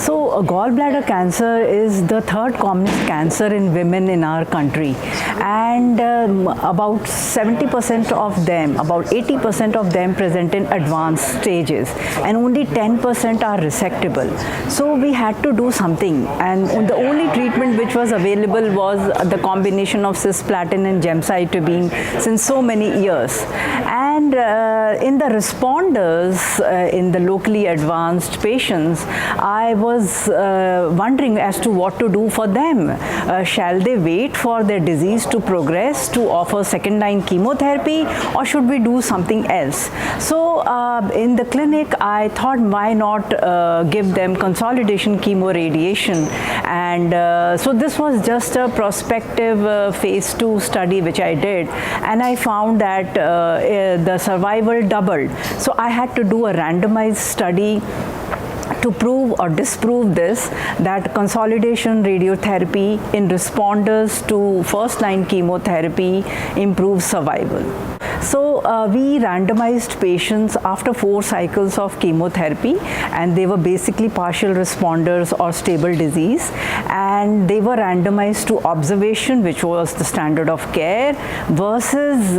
Gallbladder cancer is the third commonest cancer in women in our country, and about 70% of them, about 80% of them present in advanced stages, and only 10% are resectable. So we had to do something, and the only treatment which was available was the combination of cisplatin and gemcitabine since so many years. And in the responders, in the locally advanced patients, I was wondering as to what to do for them. Shall they wait for their disease to progress to offer second-line chemotherapy, or should we do something else? So in the clinic, I thought, why not give them consolidation chemoradiation? And so this was just a prospective phase 2 study which I did, and I found that the survival doubled. So I had to do a randomized study to prove or disprove this, that consolidation radiotherapy in responders to first-line chemotherapy improves survival. So we randomized patients after 4 cycles of chemotherapy, and they were basically partial responders or stable disease, and they were randomized to observation, which was the standard of care, versus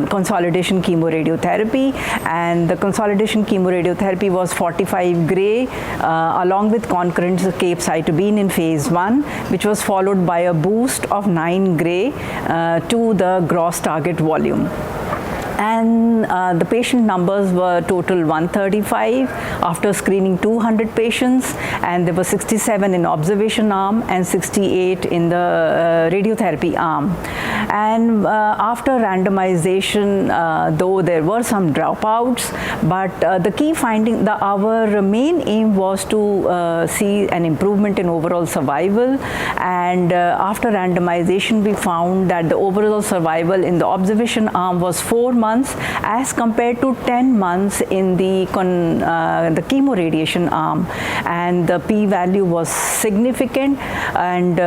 consolidation chemoradiotherapy. And the consolidation chemoradiotherapy was 45 gray along with concurrent capecitabine in phase 1, which was followed by a boost of 9 gray to the gross target volume. And the patient numbers were total 135 after screening 200 patients, and there were 67 in observation arm and 68 in the radiotherapy arm. And after randomization, though there were some dropouts, but the key finding, our main aim was to see an improvement in overall survival. And after randomization, we found that the overall survival in the observation arm was 4 months as compared to 10 months in the chemoradiation arm, and the p-value was significant, and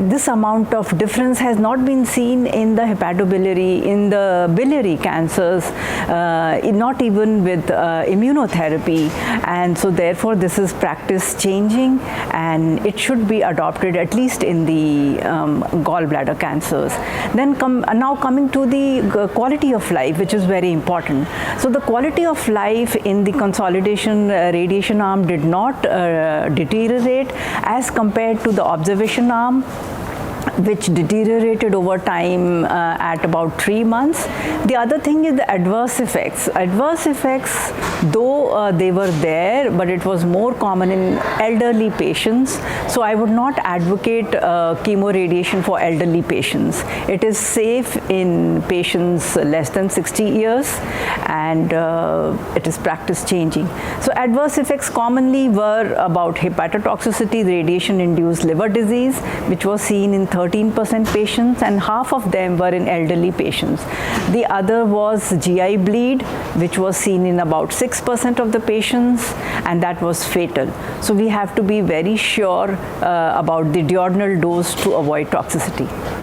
this amount of difference has not been seen in the hepatobiliary, in the biliary cancers, not even with immunotherapy. And so therefore this is practice changing, and it should be adopted at least in the gallbladder cancers. Then now coming to the quality of life, which is very important. So the quality of life in the consolidation radiation arm did not deteriorate as compared to the observation arm, which deteriorated over time at about 3 months. The other thing is the adverse effects. Adverse effects, though they were there, but it was more common in elderly patients. So I would not advocate chemoradiation for elderly patients. It is safe in patients less than 60 years, and it is practice changing. So adverse effects commonly were about hepatotoxicity, radiation-induced liver disease, which was seen in 13% patients, and half of them were in elderly patients. The other was GI bleed, which was seen in about 6% of the patients, and that was fatal. So we have to be very sure about the diurnal dose to avoid toxicity.